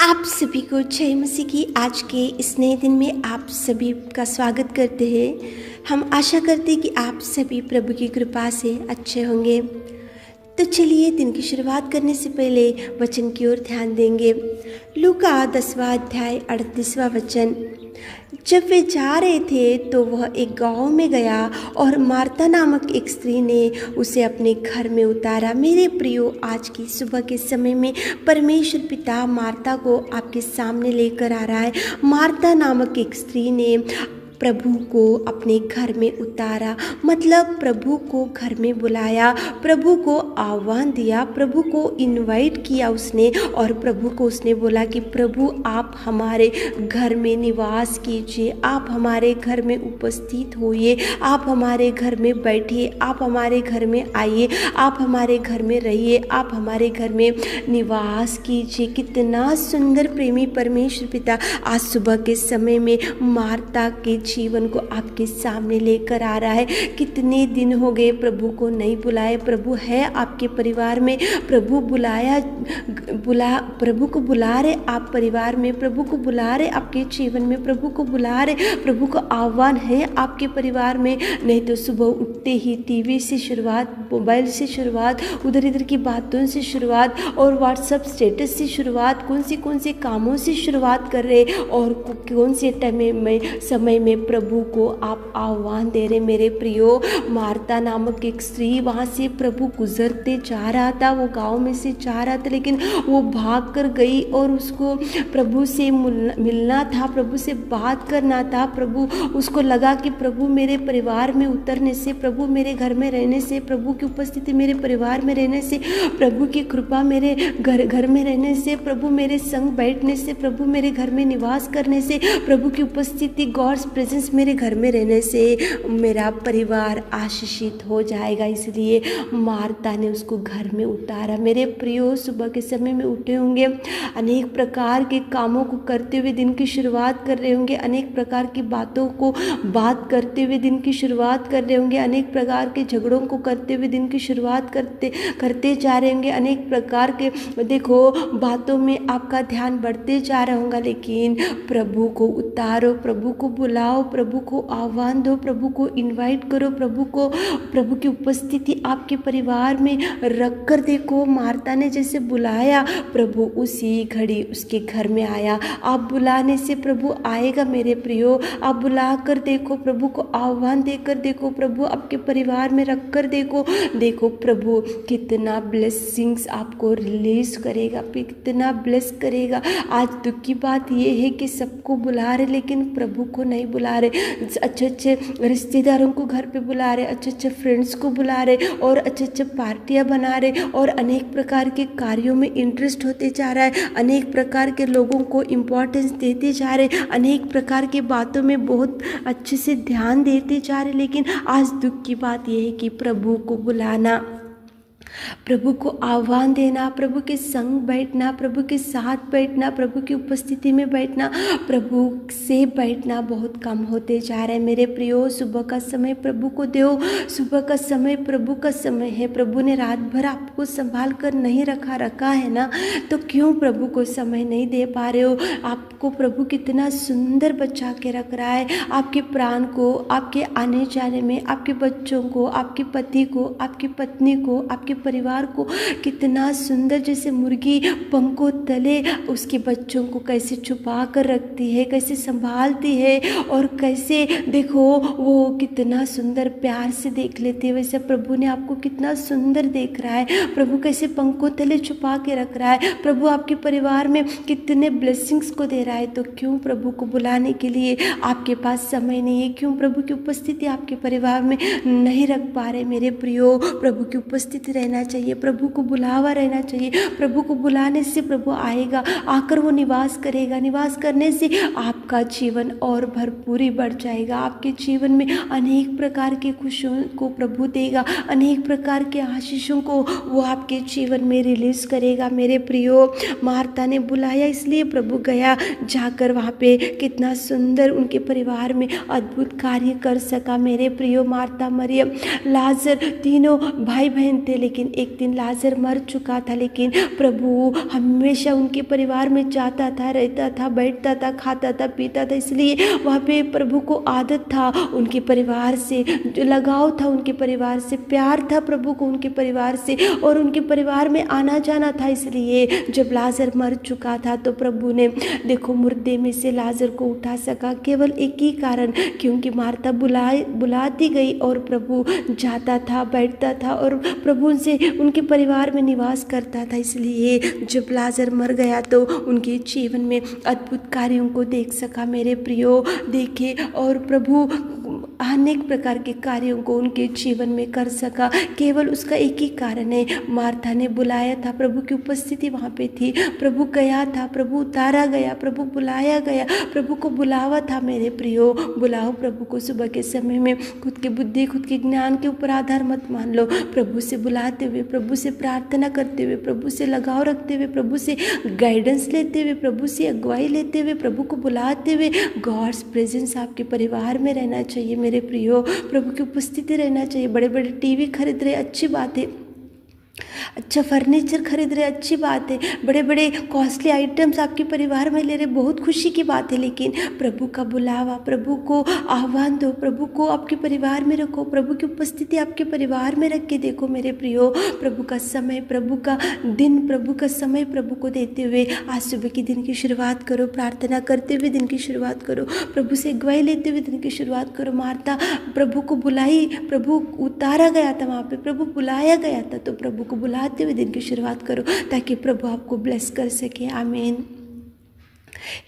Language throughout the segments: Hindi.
आप सभी को जय मसीह की आज के इस नए दिन में आप सभी का स्वागत करते हैं। हम आशा करते हैं कि आप सभी प्रभु की कृपा से अच्छे होंगे। तो चलिए दिन की शुरुआत करने से पहले वचन की ओर ध्यान देंगे। लूका 10वां अध्याय 38वां वचन। जब वे जा रहे थे तो वह एक गांव में गया और मार्ता नामक एक स्त्री ने उसे अपने घर में उतारा। मेरे प्रियो, आज की सुबह के समय में परमेश्वर पिता मार्ता को आपके सामने लेकर आ रहा है। मार्ता नामक एक स्त्री ने प्रभु को अपने घर में उतारा, मतलब प्रभु को घर में बुलाया, प्रभु को आह्वान दिया, प्रभु को इनवाइट किया उसने, और प्रभु को उसने बोला कि प्रभु आप हमारे घर में निवास कीजिए, आप हमारे घर में उपस्थित होइए, आप हमारे घर में बैठिए, आप हमारे घर में आइए, आप हमारे घर में रहिए, आप हमारे घर में निवास कीजिए। कितना सुंदर प्रेमी परमेश्वर पिता आज सुबह के समय में मार्ता के जीवन को आपके सामने लेकर आ रहा है। कितने दिन हो गए प्रभु को नहीं बुलाए। प्रभु है आपके परिवार में, प्रभु प्रभु को बुला रहे आप परिवार में, प्रभु को बुला रहे आपके जीवन में, प्रभु को बुला रहे, प्रभु को आह्वान है आपके परिवार में। नहीं तो सुबह उठते ही टीवी से शुरुआत, मोबाइल से शुरुआत, उधर इधर की बातों से शुरुआत और व्हाट्सएप स्टेटस से शुरुआत, कौन से कामों से शुरुआत कर रहे और कौन से समय में प्रभु को आप आह्वान दे रहे। मेरे प्रियो, मार्ता नामक एक स्त्री वहाँ से प्रभु गुजरते जा रहा था, वो गांव में से जा रहा था, लेकिन वो भाग कर गई और उसको प्रभु से मिलना था, प्रभु से बात करना था। प्रभु उसको लगा कि प्रभु मेरे परिवार में उतरने से, प्रभु मेरे घर में रहने से, प्रभु की उपस्थिति मेरे परिवार में रहने से, प्रभु की कृपा मेरे घर में रहने से, प्रभु मेरे संग बैठने से, प्रभु मेरे घर में निवास करने से, प्रभु की उपस्थिति गॉड्स प्रेजेंस मेरे घर में रहने से मेरा परिवार आशीषित हो जाएगा। इसलिए मार्ता ने उसको घर में उतारा। मेरे प्रियो, सुबह के समय में उठे होंगे, अनेक प्रकार के कामों को करते हुए दिन की शुरुआत कर रहे होंगे, अनेक प्रकार की बातों को बात करते हुए दिन की शुरुआत कर रहे होंगे, अनेक प्रकार के झगड़ों को करते हुए दिन की शुरुआत करते जा रहे होंगे, अनेक प्रकार के देखो बातों में आपका ध्यान बढ़ते जा रहा होगा। लेकिन प्रभु को उतारो, प्रभु को बुलाओ, प्रभु को आह्वान दो, प्रभु को इनवाइट करो, प्रभु की उपस्थिति आपके परिवार में रख कर देखो। मार्ता ने जैसे बुलाया, प्रभु उसी घड़ी उसके घर में आया। आप बुलाने से प्रभु आएगा मेरे प्रियो। आप बुला कर देखो, प्रभु को आह्वान देकर देखो, प्रभु आपके परिवार में रख कर देखो प्रभु कितना ब्लेसिंग्स आपको रिलीज करेगा, कितना ब्लेस करेगा। आज दुख की बात यह है कि सबको बुला रहे लेकिन प्रभु को नहीं बुला रहे। अच्छे रिश्तेदारों को घर पे बुला रहे, अच्छे फ्रेंड्स को बुला रहे और अच्छे पार्टियां बना रहे और अनेक प्रकार के कार्यों में इंटरेस्ट होते जा रहा है, अनेक प्रकार के लोगों को इम्पोर्टेंस देते जा रहे, अनेक प्रकार की बातों में बहुत अच्छे से ध्यान देते जा रहे। लेकिन आज दुख की बात यह है कि प्रभु को बुलाना, प्रभु को आह्वान देना, प्रभु के संग बैठना, प्रभु के साथ बैठना, प्रभु की उपस्थिति में बैठना, प्रभु से बैठना बहुत कम होते जा रहा है। मेरे प्रियो, सुबह का समय प्रभु को दो। सुबह का समय प्रभु का समय है। प्रभु ने रात भर आपको संभाल कर नहीं रखा है ना, तो क्यों प्रभु को समय नहीं दे पा रहे हो? आपको प्रभु कितना सुंदर बचा के रख रहा है, आपके प्राण को, आपके आने जाने में, आपके बच्चों को, आपके पति को, आपकी पत्नी को, आपके परिवार को कितना सुंदर, जैसे मुर्गी पंखों तले उसके बच्चों को कैसे छुपा कर रखती है, कैसे संभालती है और कैसे देखो वो कितना सुंदर प्यार से देख लेती है, वैसे प्रभु ने आपको कितना सुंदर देख रहा है। प्रभु कैसे पंखों तले छुपा के रख रहा है, प्रभु आपके परिवार में कितने ब्लेसिंग्स को दे रहा है। तो क्यों प्रभु को बुलाने के लिए आपके पास समय नहीं है? क्यों प्रभु की उपस्थिति आपके परिवार में नहीं रख पा रहे? मेरे प्रियो, प्रभु की उपस्थिति रहना चाहिए, प्रभु को बुलावा रहना चाहिए। प्रभु को बुलाने से प्रभु आएगा, आकर वो निवास करेगा, निवास करने से आपका जीवन और भरपूरी बढ़ जाएगा। आपके जीवन में अनेक प्रकार की खुशियों को प्रभु देगा, अनेक प्रकार के आशीषों को वो आपके जीवन में रिलीज करेगा। मेरे प्रियो, मार्ता ने बुलाया इसलिए प्रभु गया, जाकर वहाँ पे कितना सुंदर उनके परिवार में अद्भुत कार्य कर सका। मेरे प्रियो, मार्ता, मरियम, लाजर तीनों भाई बहन थे, लेकिन लेकिन एक दिन लाजर मर चुका था, लेकिन प्रभु हमेशा उनके परिवार में जाता था, रहता था, बैठता था, खाता था, पीता था। इसलिए वहाँ पे प्रभु को आदत था, उनके परिवार से जो लगाव था, उनके परिवार से प्यार था प्रभु को, उनके परिवार से, और उनके परिवार में आना जाना था। इसलिए जब लाजर मर चुका था तो प्रभु ने देखो मुर्दे में से लाजर को उठा सका, केवल एक ही कारण, क्योंकि मार्था बुलाती गई और प्रभु जाता था, बैठता था और प्रभु उनसे उनके परिवार में निवास करता था। इसलिए जब लाजर मर गया तो उनके जीवन में अद्भुत कार्यों को देख सका मेरे प्रियो, देखे, और प्रभु अनेक प्रकार के कार्यों को उनके जीवन में कर सका। केवल उसका एक ही कारण है, मार्था ने बुलाया था, प्रभु की उपस्थिति वहाँ पे थी, प्रभु गया था, प्रभु उतारा गया, प्रभु बुलाया गया, प्रभु को बुलावा था मेरे प्रियो। बुलाओ प्रभु को सुबह के समय में, खुद की बुद्धि, खुद के ज्ञान के ऊपर आधार मत मान लो, प्रभु से बुलाते हुए, प्रभु से प्रार्थना करते हुए, प्रभु से लगाव रखते हुए, प्रभु से गाइडेंस लेते हुए, प्रभु से अगुवाई लेते हुए, प्रभु को बुलाते हुए गॉड्स प्रेजेंस आपके परिवार में रहना चाहिए मेरे प्रियो। प्रभु की उपस्थिति रहना चाहिए। बड़े बड़े टीवी खरीद रहे, अच्छी बात है, अच्छा फर्नीचर खरीद रहे, अच्छी बात है, बड़े बड़े कॉस्टली आइटम्स आपके परिवार में ले रहे, बहुत खुशी की बात है, लेकिन प्रभु का बुलावा, प्रभु को आह्वान दो, प्रभु को आपके परिवार में रखो, प्रभु की उपस्थिति आपके परिवार में रख के देखो मेरे प्रियो। प्रभु का समय, प्रभु का दिन, प्रभु का समय प्रभु को देते हुए आज सुबह के दिन की शुरुआत करो, प्रार्थना करते हुए दिन की शुरुआत करो, प्रभु से अगुवाई लेते हुए दिन की शुरुआत करो। मार्था प्रभु को बुलाई, प्रभु उतारा गया था वहाँ पे, प्रभु बुलाया गया था, तो प्रभु को बुलाते हुए दिन की शुरुआत करो ताकि प्रभु आपको ब्लेस कर सके। आमीन।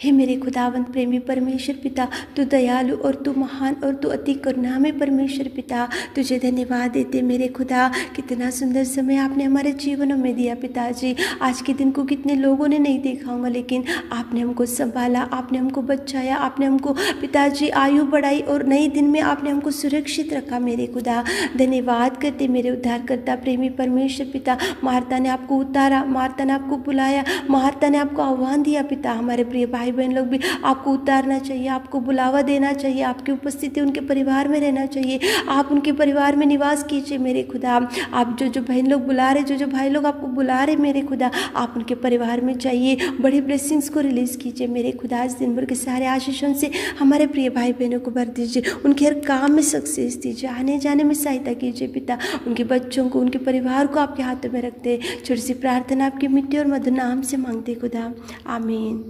हे मेरे खुदावंत प्रेमी परमेश्वर पिता, तू दयालु और तू महान और तू अति करुणामय परमेश्वर पिता, तुझे धन्यवाद देते मेरे खुदा। कितना सुंदर समय आपने हमारे जीवनों में दिया पिताजी। आज के दिन को कितने लोगों ने नहीं देखा होगा, लेकिन आपने हमको संभाला, आपने हमको बचाया, आपने हमको पिताजी आयु बढ़ाई और नए दिन में आपने हमको सुरक्षित रखा मेरे खुदा। धन्यवाद करते मेरे उद्धारकर्ता प्रेमी परमेश्वर पिता। मार्था ने आपको उतारा, मार्था ने आपको बुलाया, मार्था ने आपको आह्वान दिया पिता। हमारे प्रिय भाई बहन लोग भी आपको उतारना चाहिए, आपको बुलावा देना चाहिए, आपकी उपस्थिति उनके परिवार में रहना चाहिए, आप उनके परिवार में निवास कीजिए मेरे खुदा। आप जो बहन लोग बुला रहे, जो भाई लोग आपको बुला रहे मेरे खुदा, आप उनके परिवार में जाइए, बड़े ब्लेसिंग्स को रिलीज कीजिए मेरे खुदा। आज दिन भर के सारे आशीषों से हमारे प्रिय भाई बहनों को भर दीजिए, उनके हर काम में सक्सेस दीजिए, आने जाने में सहायता कीजिए पिता। उनके बच्चों को, उनके परिवार को आपके हाथों में रखते, छोटी सी प्रार्थना आपके मिट्टी और मधुर नाम से मांगते खुदा, आमीन।